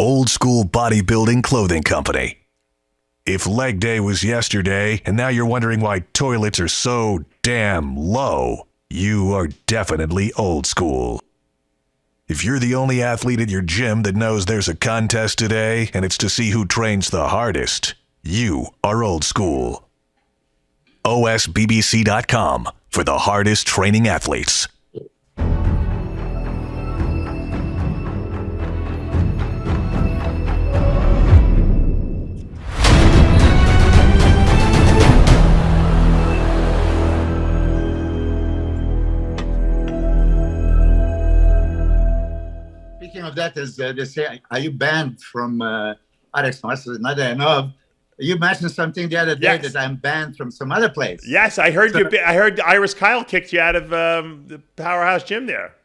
Old School Bodybuilding Clothing Company. If leg day was yesterday and now you're wondering why toilets are so damn low, you are definitely old school. If you're the only athlete at your gym that knows there's a contest today and it's to see who trains the hardest, you are old school. OSBBC.com for the hardest training athletes. Speaking of that, as they say, are you banned from RX Masters? Not that I know of. You mentioned something the other day that I'm banned from some other place. Yes, I heard you. I heard Iris Kyle kicked you out of the Powerhouse Gym there.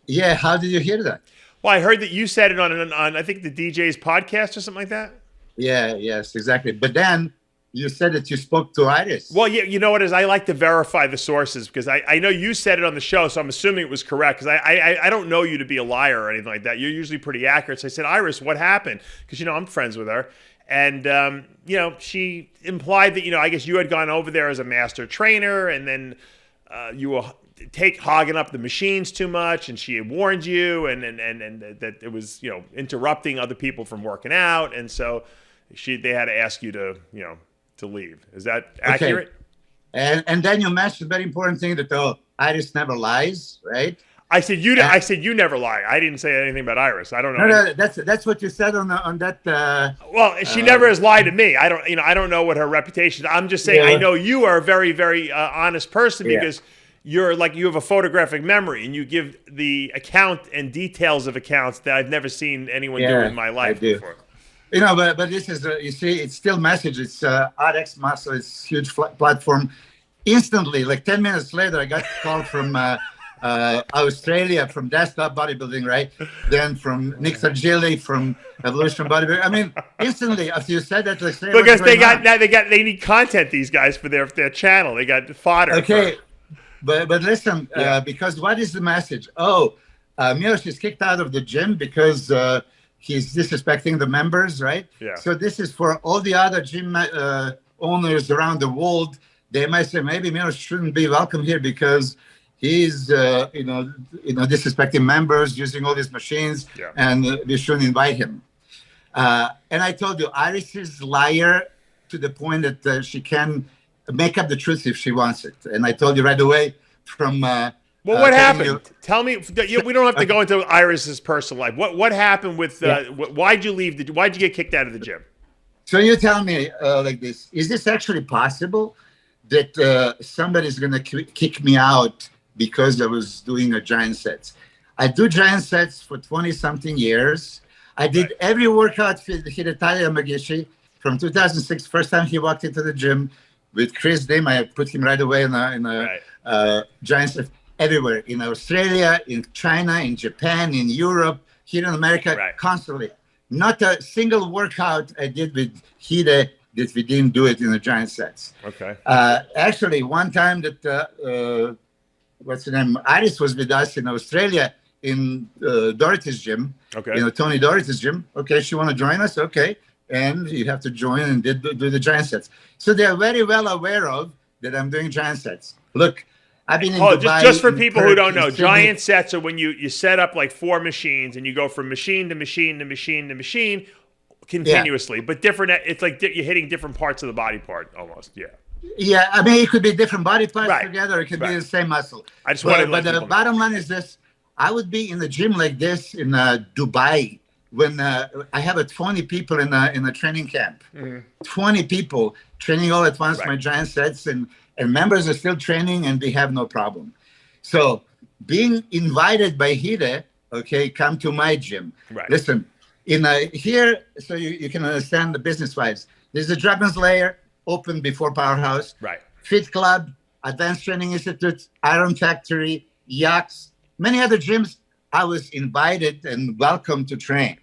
Yeah, how did you hear that? Well, I heard that you said it on I think the DJ's podcast or something like that. Yeah, yes, exactly. But then you said that you spoke to Iris. Well, yeah, you know what it is? I like to verify the sources because I know you said it on the show, so I'm assuming it was correct because I don't know you to be a liar or anything like that. You're usually pretty accurate. So I said, Iris, what happened? Because, I'm friends with her. And, she implied that, I guess you had gone over there as a master trainer and then you were hogging up the machines too much and she had warned you and that it was, interrupting other people from working out. And so they had to ask you to leave. Is that accurate? Okay. And then you mentioned a very important thing that Iris never lies, right? I said you never lie. I didn't say anything about Iris. I don't know. No, that's what you said on that. Well, she never has lied to me. I don't know what her reputation is. I'm just saying I know you are a very, very honest person because you have a photographic memory and you give the account and details of accounts that I've never seen anyone do in my life before. But this is you see, it's still message. It's RX Muscle. It's huge platform. Instantly, like 10 minutes later, I got a call from. Australia from Desktop Bodybuilding, right? Then from Nick Sargilli from Evolution Bodybuilding. I mean, instantly after you said that, because they need content. These guys for their channel, they got fodder. Okay, but listen, because what is the message? Milos is kicked out of the gym because he's disrespecting the members, right? Yeah. So this is for all the other gym owners around the world. They might say maybe Milos shouldn't be welcome here because he's, disrespecting members, using all these machines, and we shouldn't invite him. And I told you, Iris is liar to the point that she can make up the truth if she wants it. And I told you right away from... what happened? Tell me. We don't have to go into Iris's personal life. What happened with... why'd you leave? Why'd you get kicked out of the gym? So you tell me like this. Is this actually possible that somebody's going to kick me out because I was doing a giant sets? I do giant sets for 20-something years. I did every workout with Hidetada Yamagishi from 2006. First time he walked into the gym with Chris Dim, I put him right away in a giant set everywhere. In Australia, in China, in Japan, in Europe, here in America, constantly. Not a single workout I did with Hide that we didn't do it in the giant sets. Okay. Actually, one time that... what's her name? Iris was with us in Australia in Doherty's gym. Okay. Tony Doherty's gym. Okay, she want to join us? Okay. And you have to join and do the giant sets. So they're very well aware of that I'm doing giant sets. Look, I've been in Dubai. Just for people who don't know, giant sets are when you set up like 4 machines and you go from machine to machine to machine to machine continuously. But different, it's like you're hitting different parts of the body part almost, Yeah, I mean, it could be different body parts together. It could be the same muscle. I just wanted but the bottom line is this. I would be in the gym like this in Dubai when I have 20 people in a training camp. 20 people training all at once, my giant sets, and members are still training, and we have no problem. So being invited by Hide, come to my gym. Listen, here, so you can understand the business-wise. There's a Dragon's Lair, open before Powerhouse, Fit Club, Advanced Training Institute, Iron Factory, Yachts, many other gyms. I was invited and welcomed to train.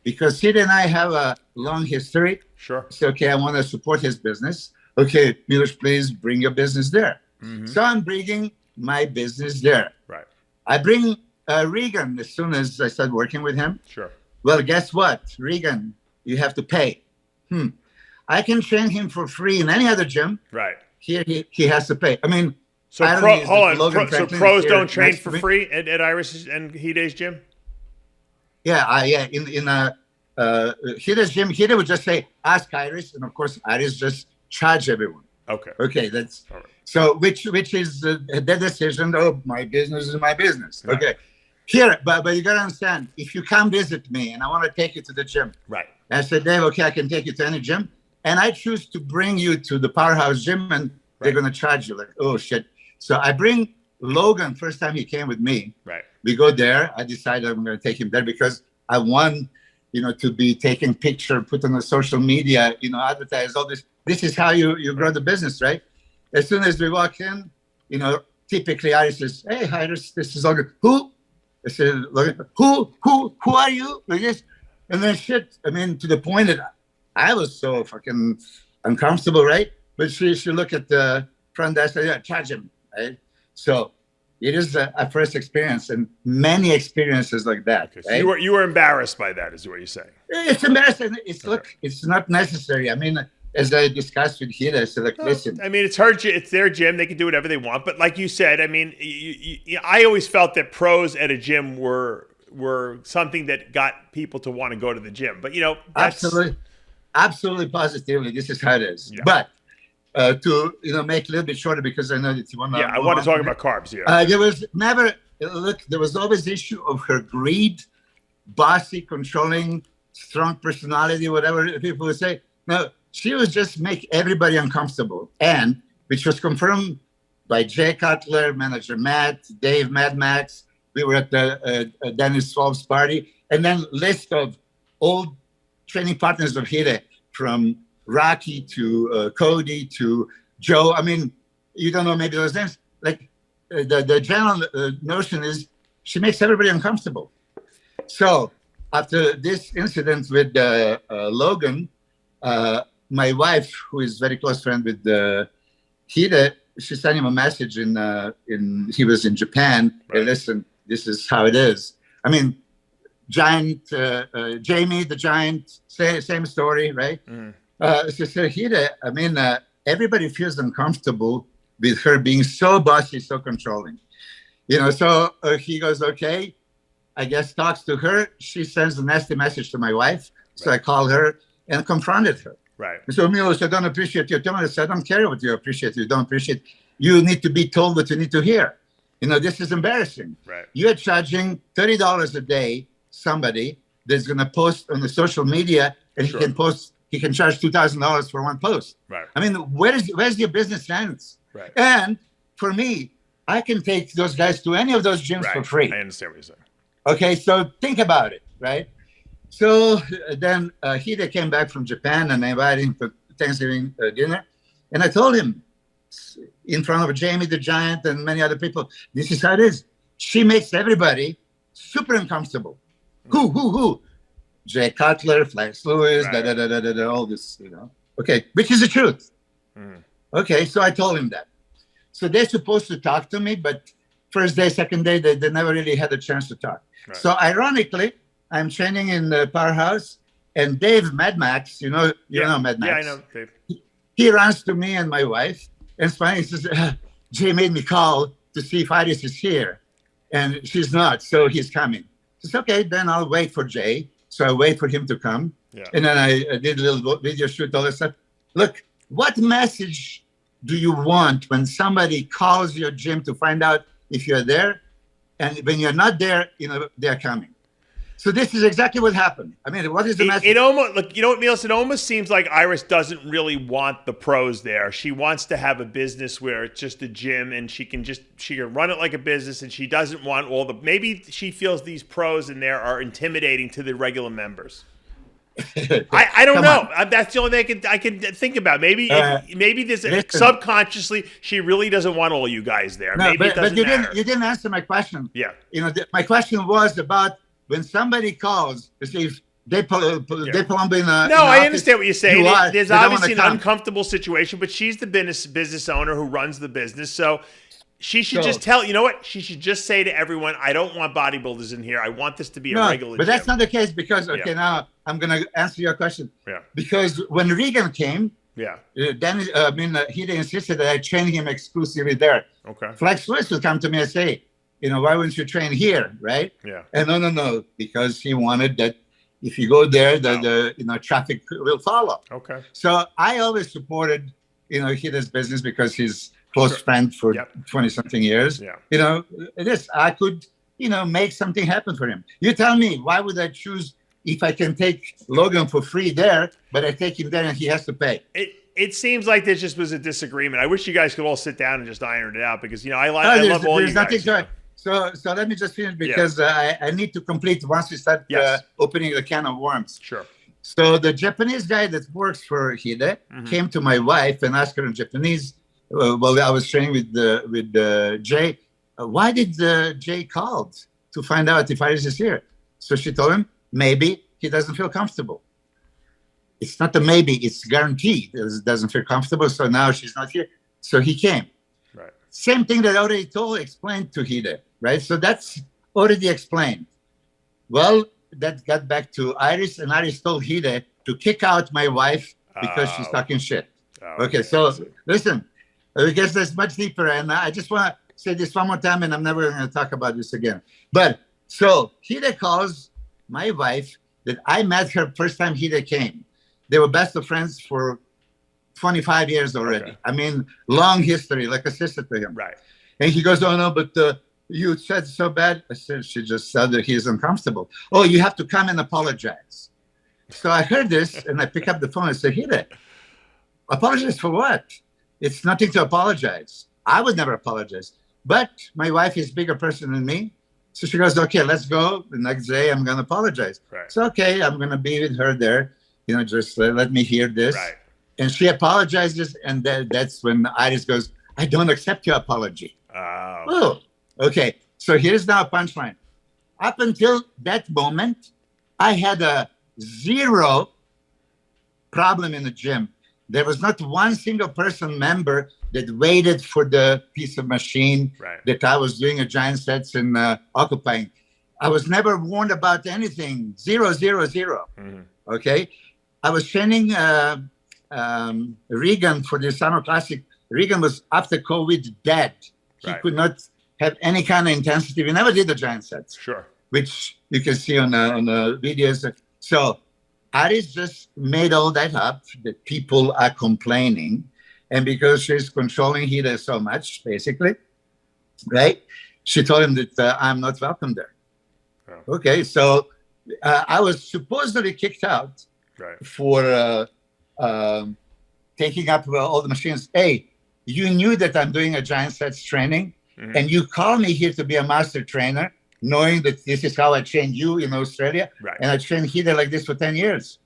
Because Sid and I have a long history. Sure. So, I want to support his business. Okay, Milos, please bring your business there. So I'm bringing my business there. I bring Regan as soon as I start working with him. Sure. Well, guess what, Regan? You have to pay. I can train him for free in any other gym. Right. Here, he has to pay. I mean, so hold on. So pros don't train for free at Iris and Hide's gym? Yeah, in Hide's gym, Hide would just say, ask Iris, and of course, Iris just charge everyone. Okay, that's all right. So which is the decision of my business is my business. Right. Okay, here, but you gotta understand, if you come visit me and I want to take you to the gym, right? And I said, Dave, okay, I can take you to any gym, and I choose to bring you to the Powerhouse Gym, and they're gonna charge you like, oh shit. So I bring Logan. First time he came with me, right? We go there. I decided I'm gonna take him there because I want, to be taking picture, put on the social media, advertise all this. This is how you grow the business, right? As soon as we walk in, typically Iris says, hey, Iris, this is Logan. Who? I said, Logan, who are you? Like this. And then shit, to the point that I was so fucking uncomfortable, right? But she looked at the front desk, yeah, charge him, right? So it is a first experience, and many experiences like that. Okay, so right? you were embarrassed by that, is what you're saying? It's embarrassing. It's not necessary. As I discussed with Hida, I said, listen. It's their gym. They can do whatever they want. But like you said, I always felt that pros at a gym were something that got people to want to go to the gym. But that's... absolutely, positively, this is how it is. Yeah. But to make a little bit shorter, because I know that you want to. Yeah, I want to talk about carbs. Yeah. There was never there was always the issue of her greed, bossy, controlling, strong personality, whatever people would say. No. She was just make everybody uncomfortable, and which was confirmed by Jay Cutler, manager Matt, Dave, Mad Max. We were at the Dennis Swab's party, and then list of old training partners of Hide, from Rocky to Cody to Joe. You don't know maybe those names. Like the general notion is she makes everybody uncomfortable. So after this incident with Logan. My wife, who is very close friend with Hide, she sent him a message he was in Japan. Right. Hey, listen, this is how it is. Giant, Jamie, the giant, same story, right? So Hide, everybody feels uncomfortable with her being so bossy, so controlling. So he goes, okay, I guess talks to her. She sends a nasty message to my wife. So I called her and confronted her. Right. So, Milos, I don't appreciate your tone. I said, I don't care what you appreciate. You don't appreciate. You need to be told what you need to hear. This is embarrassing. Right. You're charging $30 a day somebody that's going to post on the social media, and sure. He can charge $2,000 for one post. Right. Where's your business sense? Right. And for me, I can take those guys to any of those gyms for free. I understand what you're saying. Okay, so think about it, right? So then Hide came back from Japan, and I invited him to Thanksgiving dinner. And I told him in front of Jamie the Giant and many other people, this is how it is. She makes everybody super uncomfortable. Who? Jay Cutler, Flex Lewis, right. All this, Okay, which is the truth. Okay, so I told him that. So they're supposed to talk to me, but first day, second day, they never really had a chance to talk. Right. So ironically, I'm training in the Powerhouse, and Dave Mad Max, you know Mad Max. Yeah, I know Dave. He runs to me and my wife, and it's funny, he says, Jay made me call to see if Iris is here, and she's not, so he's coming. I said, okay, then I'll wait for Jay. So I wait for him to come, and then I did a little video shoot, all this stuff. Look, what message do you want when somebody calls your gym to find out if you're there, and when you're not there, they're coming? So this is exactly what happened. What is the message? It almost, look, Milos, it almost seems like Iris doesn't really want the pros there. She wants to have a business where it's just a gym, and she can run it like a business, and she doesn't want maybe she feels these pros in there are intimidating to the regular members. I don't know. That's the only thing I can think about. Maybe there's subconsciously she really doesn't want all you guys there. No, maybe it doesn't matter. You didn't answer my question. Yeah. My question was about when somebody calls to see if they pull up in a... No, I understand what you're saying. There's obviously an uncomfortable situation, but she's the business owner who runs the business. So She should just tell, you know what? She should just say to everyone, I don't want bodybuilders in here. I want this to be a regular but gym. that's not the case because, now I'm going to answer your question. Yeah. Because when Regan came, then he insisted that I train him exclusively there. Okay. Flex Lewis would come to me and say, why wouldn't you train here, right? Yeah. And no, because he wanted that if you go there, the traffic will follow. Okay. So I always supported, Hide's business because he's close friend for 20-something years. Yeah. I could, make something happen for him. You tell me, why would I choose if I can take Logan for free there, but I take him there and he has to pay? It seems like there just was a disagreement. I wish you guys could all sit down and just iron it out because, I love all you guys. So let me just finish because I need to complete once we start opening the can of worms. Sure. So the Japanese guy that works for Hide came to my wife and asked her in Japanese, while I was training with Jay, why did Jay called to find out if Iris is here? So she told him, maybe he doesn't feel comfortable. It's not a maybe, it's guaranteed. He doesn't feel comfortable, so now she's not here. So he came. Right. Same thing that I already explained to Hide, right? So that's already explained. Well, that got back to Iris, and Iris told Hide to kick out my wife because she's talking shit. Okay, so listen, I guess that's much deeper, and I just want to say this one more time, and I'm never going to talk about this again. But so Hide calls my wife that I met her first time Hide came. They were best of friends for 25 years already. Okay. I mean, long history, like a sister to him. Right. And he goes, oh, no, but you said so bad. I said, she just said that he's uncomfortable. Oh, you have to come and apologize. So I heard this, and I pick up the phone and say, Hide, apologize for what? It's nothing to apologize. I would never apologize. But my wife is a bigger person than me. So she goes, okay, let's go. The next day, I'm going to apologize. Right. So, okay, I'm going to be with her there. Just let me hear this. Right. And she apologizes. And that's when Iris goes, I don't accept your apology. Oh, okay. So here's now a punchline. Up until that moment, I had a zero problem in the gym. There was not one single member that waited for the piece of machine that I was doing a giant sets and occupying. I was never warned about anything. 0, 0, 0. Mm-hmm. Okay. I was training Regan for the Summer Classic. Regan was after COVID dead. He could not have any kind of intensity. We never did the giant sets. Sure. Which you can see on the videos. So Iris just made all that up, that people are complaining. And because she's controlling Hide so much, basically, right? She told him that I'm not welcome there. Oh. Okay, so I was supposedly kicked out for taking up all the machines. Hey, you knew that I'm doing a giant sets training, and you call me here to be a master trainer, knowing that this is how I trained you in Australia, and I trained Hide like this for 10 years.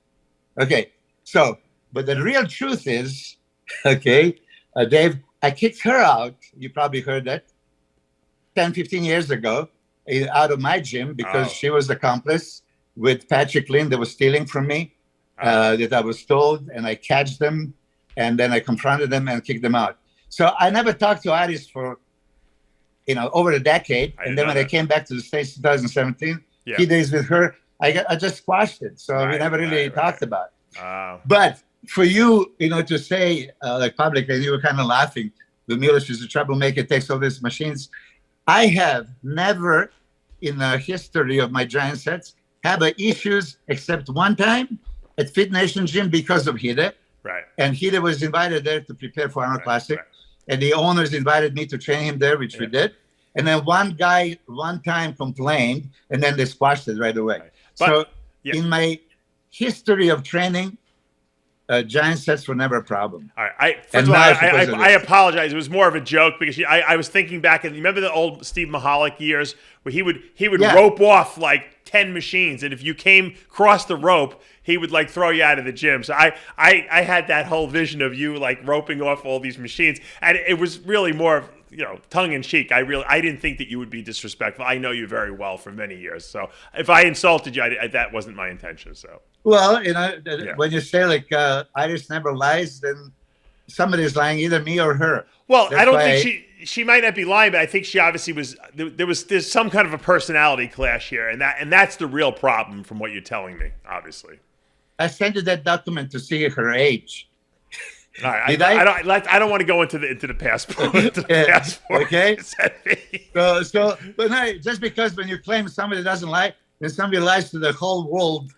Okay, so, but the real truth is, Dave, I kicked her out. You probably heard that 10, 15 years ago out of my gym because she was accomplice with Patrick Lynn that was stealing from me that I was told, and I catched them, and then I confronted them and kicked them out. So I never talked to Iris for, over a decade. And then when I came back to the States in 2017, few days with her, I just squashed it. So we never really talked about it. But for you, to say like publicly, you were kind of laughing, the Milos is a troublemaker, takes all these machines. I have never in the history of my giant sets have issues except one time at Fit Nation Gym because of Hide. Right. And Hide was invited there to prepare for Arnold Classic. Right. And the owners invited me to train him there, which we did. And then one guy one time complained, and then they squashed it right away. Right. So in my history of training, giant sets were never a problem. All right. First of all, I apologize. It was more of a joke because I was thinking back, and you remember the old Steve Mahalik years where he would rope off like 10 machines, and if you came across the rope, he would like throw you out of the gym. So I had that whole vision of you like roping off all these machines, and it was really more of tongue in cheek. I didn't think that you would be disrespectful. I know you very well for many years, so if I insulted you, that wasn't my intention. So. Well, when you say like Iris never lies, then somebody's lying, either me or her. Well, That's I don't why think she might not be lying, but I think she obviously was. There's some kind of a personality clash here, and that's the real problem from what you're telling me. Obviously, I sent you that document to see her age. all right, I don't want to go into the passport. Passport. Okay. So, but no, just because when you claim somebody doesn't lie, then somebody lies to the whole world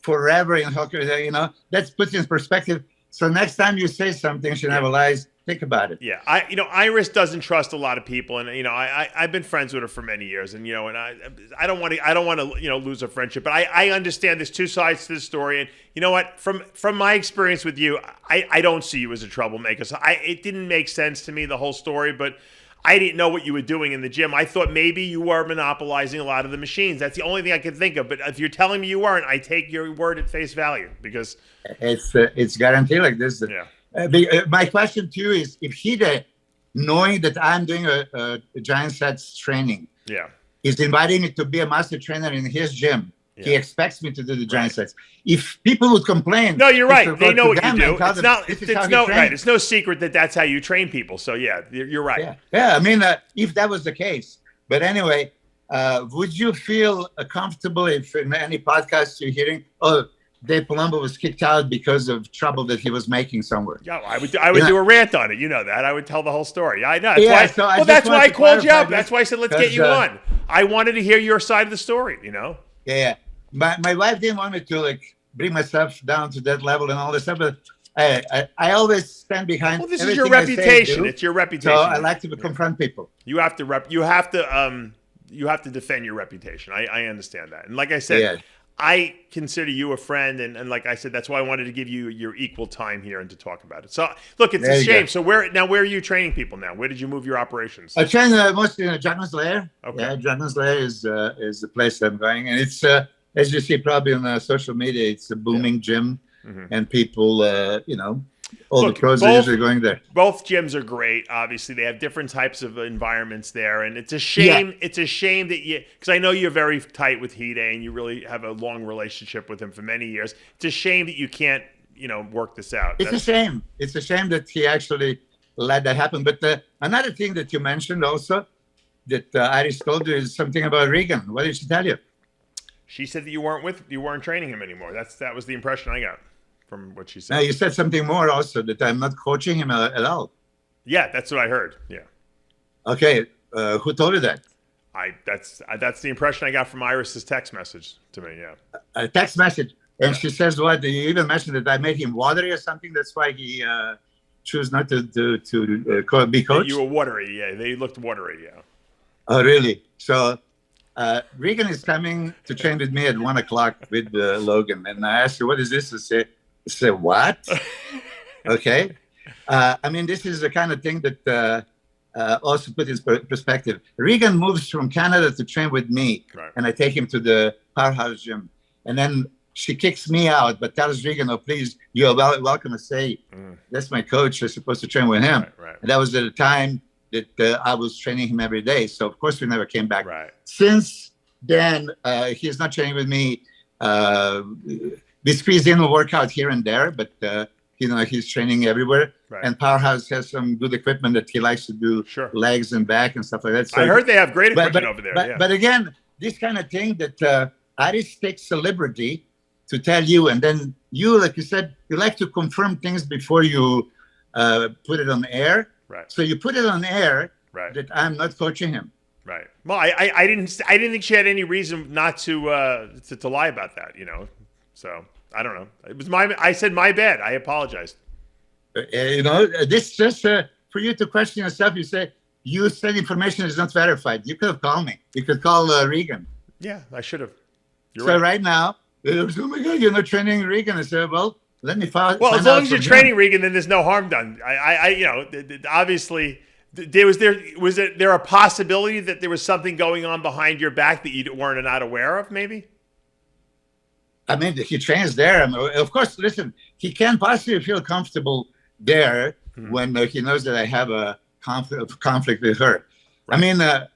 forever, that puts in perspective. So next time you say something, she never lies. Think about it. Yeah, Iris doesn't trust a lot of people, and I've been friends with her for many years, and and I don't want to lose a friendship, but I understand there's two sides to the story, and you know what, from my experience with you, I don't see you as a troublemaker. So it didn't make sense to me, the whole story, but I didn't know what you were doing in the gym. I thought maybe you were monopolizing a lot of the machines. That's the only thing I could think of. But if you're telling me you weren't, I take your word at face value, because it's guaranteed like this. Yeah. My question to you is, if Hide, knowing that I'm doing a giant sets training, is inviting me to be a master trainer in his gym, he expects me to do the giant sets. If people would complain, no, you're right. They know what you do. It's no secret that that's how you train people. So yeah, you're right. Yeah. I mean, if that was the case, but anyway, would you feel comfortable if in any podcast you're hearing, oh, Dave Palumbo was kicked out because of trouble that he was making somewhere? Yeah, I would do a rant on it. You know that. I would tell the whole story. I know. That's why I called you up. That's why I said let's get you on. I wanted to hear your side of the story. Yeah. My wife didn't want me to bring myself down to that level and all this stuff, but I always stand behind. Well, this is your reputation. It's your reputation. So I like to confront people. You have to defend your reputation. I understand that. And like I said, I consider you a friend, and like I said, that's why I wanted to give you your equal time here and to talk about it. So look, it's a shame. So where are you training people now? Where did you move your operations? I train mostly in Dragon's Lair. Okay. Yeah, Dragon's Lair is the place I'm going, and it's as you see probably on social media, it's a booming gym, and people, all the pros are usually going there. Both gyms are great. Obviously, they have different types of environments there, and it's a shame. Yeah. It's a shame that because I know you're very tight with Hide, and you really have a long relationship with him for many years. It's a shame that you can't, work this out. It's a shame. It's a shame that he actually let that happen. But another thing that you mentioned also that Iris told you is something about Regan. What did she tell you? She said that you weren't training him anymore. That was the impression I got from what she said. Now, you said something more also, that I'm not coaching him at all. Yeah, that's what I heard. Yeah. Okay. Who told you that? That's the impression I got from Iris's text message to me. Yeah. A text message, and she says what? You even mentioned that I made him watery or something. That's why he chose not to be coached. You were watery. Yeah, they looked watery. Yeah. Oh, really? So Regan is coming to train with me at 1:00 with Logan, and I asked her, "What is this?" I say, "What?" Okay. This is the kind of thing that also put in perspective. Regan moves from Canada to train with me, and I take him to the Powerhouse Gym, and then she kicks me out, but tells Regan, "Oh, please, you're welcome to say that's my coach. I'm supposed to train with him." Right. And that was at the time that I was training him every day. So of course we never came back. Right. Since then, he's not training with me. We squeeze in a workout here and there, but he's training everywhere. Right. And Powerhouse has some good equipment that he likes to do legs and back and stuff like that. So I heard they have great equipment over there. But again, this kind of thing that Iris takes a liberty to tell you, and then you, like you said, you like to confirm things before you put it on air. Right. So you put it on air that I'm not coaching him. Right. Well, I didn't think she had any reason not to lie about that. So I don't know. It was I said my bad. I apologized. This just for you to question yourself. You said information is not verified. You could have called me. You could call Regan. Yeah, I should have. You're right now, oh my God, you're not training Regan. I said, well, let me find. Well, as long as you're training Regan, then there's no harm done. Obviously, was there a possibility that there was something going on behind your back that you weren't not aware of? Maybe. He trains there. Of course, listen, he can't possibly feel comfortable there when he knows that I have a conflict with her. Right.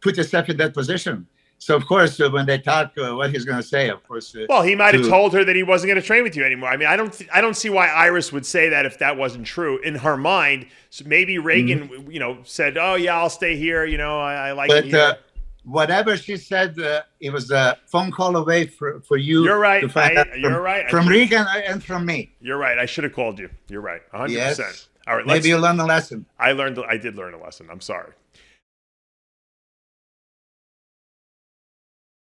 Put yourself in that position. So of course, when they talk, what he's going to say, of course. Well, he might have told her that he wasn't going to train with you anymore. I mean, I don't see why Iris would say that if that wasn't true in her mind. So maybe Reagan, you know, said, "Oh yeah, I'll stay here. You know, I like it here." Whatever she said, it was a phone call away for you. You're right. To find out You're right. From Reagan and from me. You're right. I should have called you. You're right. 100%. Yes. All right. Maybe you learned a lesson. I did learn a lesson. I'm sorry.